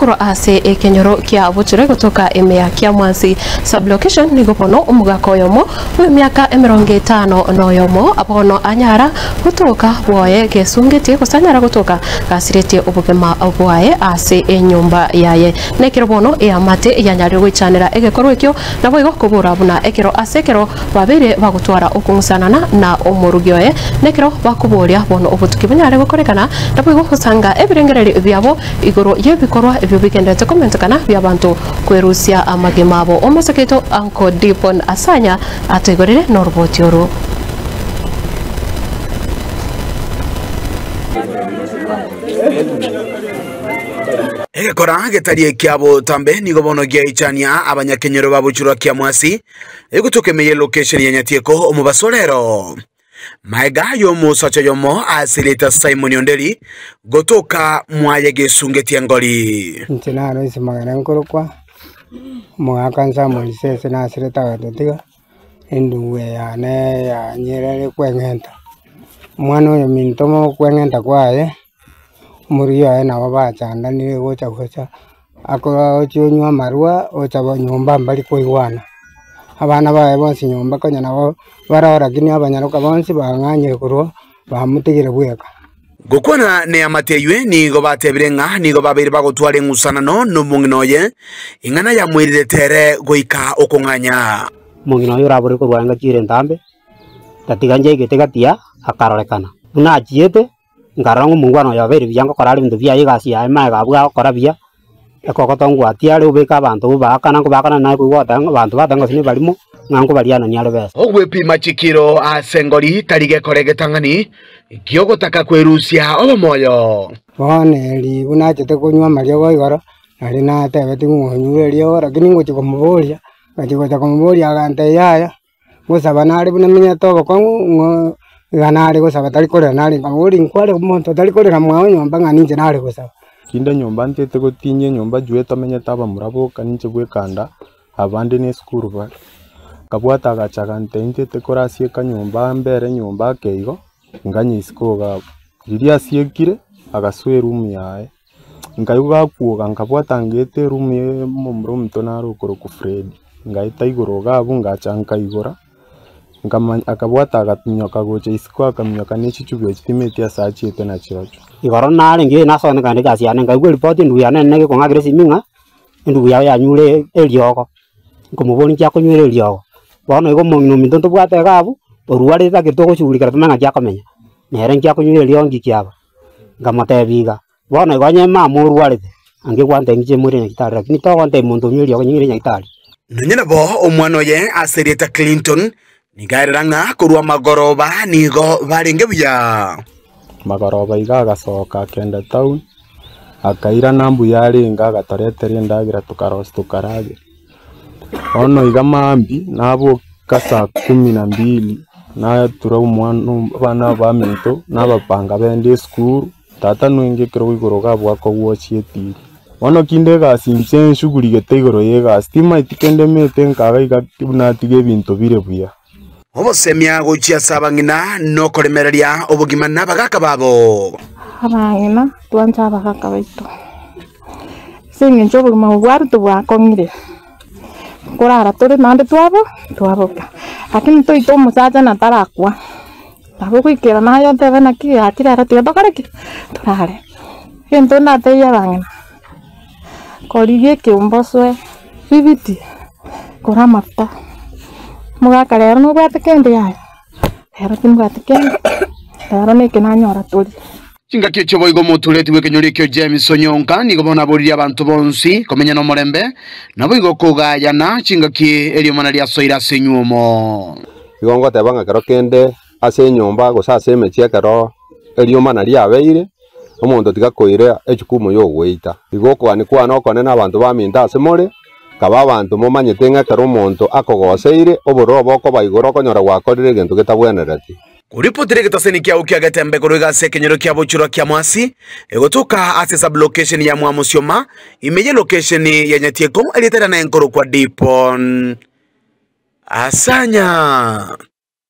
kuro ase ekenyoro kia buchure kutoka emea kia mwansi sublocation nigopono umugako yomo miaka 50 no yomo abono anyara kutoka boye gesungeti kusanyara kutoka kasirete ubugema obwaye ase enyumba yaye nekiro bono yamate yanyari gwichanira egekorwe kyo nabo igo kubura buna ekiro asekero babire bagutwara okungsanana na omurugyoye nekiro bakuboria bono obutuki bunyare gukorekana nabo igo kusanga ebirengereri byabo igoro yebikorwa ebyo bigendete komentekana byabantu kwerusia amagemabo omaseketo anko Dipon Asanya ategorere norboti oro Egekora getarie kiabo tambe nigobono gia ichania abanyakenyero babuchurwa kia mwasi egutukemeye location ya Nyatieko omubasolero maega yomo sacha yomo asilita Simon Onderi gotoka mwaye gesungeti ngoli ntinaro isimagana nkorokwa mwakanza moisese na asilita gatotiga enduwe ya ne ya nyerere kwengenta mwana yo mintomo kwengenta kwaye muriyo na babachanda ni gocha gocha akora cyonywa marwa ocha nyumba mbali koigwana abana bae bonsi nyumba kanya nabo barahora kini abanyaruka bonsi banganye kurwo bamutegere bweka gukwana ne amateywe ni go batebirenga ni go babiri bagotware ngusanano no munginoye ingana ya mwirire tere goika okonganya munginoye urabure ko rwanga kire ntambe tatiganje getegatia akarorekana buna achiete ngarangu mungwano ya beri byango korari bintu bya yigasi ya maga bwa korabia ekokotongo atiare ubeka abantu bakana ngo bakana na kuwata abantu batanga sini balimo ngango baliana ni alebesa ogwe pima chikiro asengori tarige korege tangani kyogo taka kwerusia omoyo bone li buna chete kunywa mario go igoro ari na tebe tingunyure rio lakini ngo chikomuboria ngachiko chakomuboria gante yaya musaba ari buna minya tobo kongo ganari gusaba tari kore nari ngaburi nkware umuntu tari kore ramwa nyomba nganinje nari gusaba kinde nyomba ntete gotinye nyomba juwe tamenye taba murabo kaninje bwekanda abandi ne skuru ba kabwata gachaga ntete korasie kanyomba mbere nyomba keigo nganyisiko ga riria siekire agaswe room yae ngayuga kuoga ngabwata ngete room ye mumro mtonaro koro ku Fred ngaita igoro gabu ngachanka igora ngama akabwata agatinyoka goche isiko akamnyoka nechichubwe chitimeti asachete na chirocho igoro nare ngi naso ne kandi kasi ane ngagwe report ndu yana ne ko ngagire siminga ndu ya nyure elioko ngomuboni kya kunyure elioko bono igo mungino minto bwate gabu oruwari ta kitoko churikara tumanga kya komenya nere kya kunyure eliongi kyaba ngamatebiga bono igo nyema muruwari ange kwante ngiche muri ne kitari lakini to kwante muntu nyuri yoko nyire nyitari nonyena bo omwano ye aserieta Clinton nigariranga kurwa magoroba nigo barenge buya magoroba igaga soka kenda town akaira nambu yaringa agatoretere ndagira tukaros tukarage ono igamambi nabo kasa 12 na tura umwana bana bamento nabapanga bende school tata nwinge kiro igoroga bwako wochieti ono kinde gasinche shuguri getegoro yega stima itikende mete nkaga igabunatige bintu bire buya obosemia gochia sabangina no koremereria obugima nabagaka babo abangina twanza abagaka baito singe njobo mawari to bwakongire kurara tore nande twaboka lakini to ito musaza na tarakwa tabo kwikira nayo tebe naki atira tiga tokareke turare ento na teya bangina korigie kiumboswe bibiti kuramata mugaka rero no bwatekende yayo rero timbwatekende rero nekenanyora turi chinga kyo boigo mutuleti wekenyori kyo James Onyonka nigo bona bori abantu bonsi komenya no morembe nabo igo kugayana chinga ki elio mana lya soira senyumo igongo tebanga kero kende ase nyomba gusase mechia kero elio mana lya beire omuntu tigakoire echukumo yo gweita igo kwani kwana okone na abantu baminda ase more kaba abantu momanyete ng'akero omonto akogoseire oboro boko baigoro konyora gwakorire gento getabwenereti kuripotire gitaseni kia ukia gatembe kuruga sekenyero kia buchuro kia mwasi egotoka ase sub location ya Mwamusioma imeye location ya Nyatieko elitera na enkoro kwa Dipon Asanya.